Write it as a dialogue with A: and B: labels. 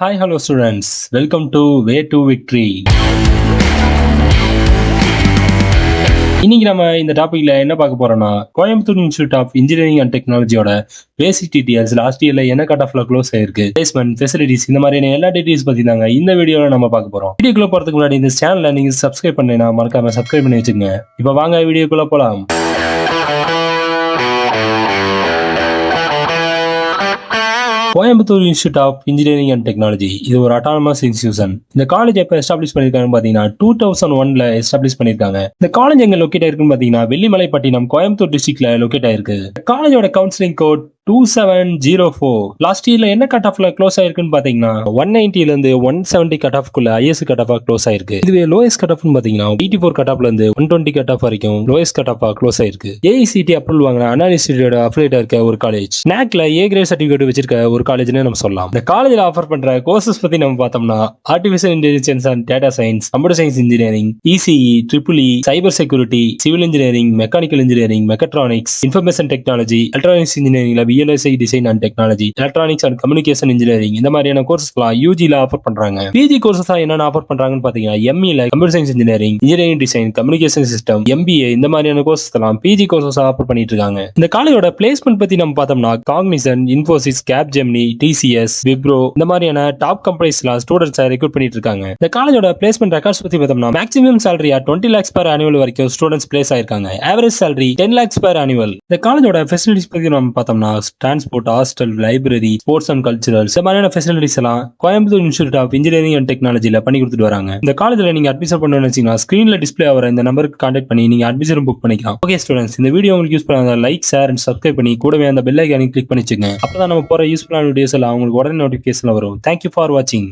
A: Hi, hello students. Welcome to Way to Victory. இன்னைக்கு நம்ம இந்த டாபிக்ல என்ன பார்க்க போறோம்னா, Coimbatore institute of engineering and டெக்னாலஜியோட பேசிக் டீடைல்ஸ் லாஸ்ட் இயர்ல என்ன கட் ஆஃப்ல க்ளோஸ் ஆயிருக்கு, பிளேஸ்மெண்ட், ஃபெசிலிட்டிஸ் இந்த மாதிரியான எல்லா டீடைல்ஸ் பத்தி தாங்க இந்த வீடியோல நம்ம பார்க்க போறோம். வீடியோக்குள்ள போறதுக்கு முன்னாடி இந்த சேனலை நீங்க சப்ஸ்கிரைப் பண்ணலைன்னா மறக்காம சப்ஸ்கிரைப் பண்ணி வச்சுங்க. இப்போ வாங்க வீடியோக்குள்ள போலாம். Coimbatore institute of engineering and technology இது ஒரு அட்டானமஸ் இன்ஸ்டிடியூஷன். இந்த காலேஜ் எப்ப எஸ்டாப்ளிஷ் பண்ணிருக்காங்க பாத்தீங்கன்னா 2001ல எஸ்டாப்ளிஷ் பண்ணிருக்காங்க. இந்த காலேஜ் எங்க லொக்கேட் ஆயிருக்குன்னு பாத்தீங்கன்னா வெள்ளிமலைப்பட்டினம், கோயம்புத்தூர் டிஸ்ட்ரிக்ட்ல லொக்கேட் ஆயிருக்கு. காலேஜோட கவுன்சிலிங் கோட் 2704. லாஸ்ட் இயர்ல என்ன கட் ஆஃப்ல க்ளோஸ் ஆயிருக்குன்னு பாத்தீங்கன்னா 190ல இருந்து 170 கட் ஆஃப்க்குள்ள ஐஎஸ் கட் ஆஃபா க்ளோஸ் ஆயிருக்கு. இதுவே லோயஸ்ட் கட் ஆஃப்னு பாத்தீங்கன்னா 84 கட் ஆஃப்ல இருந்து 120 கட் ஆஃப் வரைக்கும் லோயஸ்ட் கட் ஆஃபா க்ளோஸ் ஆயிருக்கு. ஏஐசிடி அப்ரூவல் வாங்கின அண்ணா இன்ஸ்டிடியூட் அஃபிலியேட்டா இருக்க ஒரு காலேஜ். NACல ஏ கிரேட் சர்டிபிகேட் வச்சிருக்க ஒரு காலேஜ்னு நம்ம சொல்லலாம். இந்த காலேஜ்ல ஆஃபர் பண்ற கோர்சஸ் பத்தி நம்ம பார்த்தோம்னா artificial intelligence and data science, computer science engineering, ECE, triple E, cyber security, civil engineering, mechanical engineering, mechatronics, information technology, electronics இன்ஜினியரிங்ல VLSI design and technology, electronics and communication engineering இந்த மாதிரியான கோர்ஸ்லாம் யூஜில ஆஃபர் பண்றாங்க. பிஜி கோர்சஸ் என்னென்ன offer பண்றாங்கன்னு பாத்தீங்கன்னா எம்இல computer science engineering, engineering design, communication system, MBA இந்த மாதிரியான கோர்சஸ் எல்லாம் பிஜி கோர்சஸ் ஆஃபர் பண்ணிட்டு இருக்காங்க. இந்த காலேஜோட பிளேஸ்மெண்ட் பத்தி நம்ம பார்த்தோம்னா Cognizant, Infosys, Capgemini, TCS, Wipro இந்த மாதிரியான டாப் கம்பெனிஸ்லாம் ஸ்டூடெண்ட்ஸ் ரெக்ரூட் பண்ணிட்டு இருக்காங்க. இந்த காலேஜோட பிளேஸ்மெண்ட் ரெக்கார்ட்ஸ் பத்தி பார்த்தோம்னா maximum salary 20 lakhs per annual வரைக்கும் ஸ்டூடெண்ட்ஸ் பிளேஸ் ஆயிருக்காங்க. Average salary 10 lakhs per annual. இந்த காலேஜோட ஃபெசிலிட்டிஸ் பத்தி நம்ம பார்த்தோம்னா transport, hostel, library, sports and culturals இந்த மாதிரியான ஃபெசிலிட்டிஸ் எல்லாம் Coimbatore institute of engineering and டெக்னாலஜில பண்ணி கொடுத்துட்டு வராங்க. இந்த காலேஜ்ல நீங்க அட்மிஷன் பண்ணணும்னு வச்சீங்கன்னா ஸ்கிரீன்ல டிஸ்பிளே ஆகிற இந்த நம்பருக்கு கான்டாக்ட் பண்ணி நீங்க அட்மிஷன் புக் பண்ணிக்கலாம். ஓகே ஸ்டூடெண்ட்ஸ், இந்த வீடியோ உங்களுக்கு யூஸ் பண்ணாத லைக், ஷேர் அண்ட் சப்ஸ்கிரைப் பண்ணி கூடவே அந்த பெல் ஐகானை கிளிக் பண்ணிச்சுங்க. அப்பதான் நம்ம போற யூஸ்ஃபுல்லான வீடியோஸ் எல்லாம் உங்களுக்கு உடனே நோட்டிபிகேஷன்ல வரும். தேங்க்யூ ஃபார் வாட்சிங்.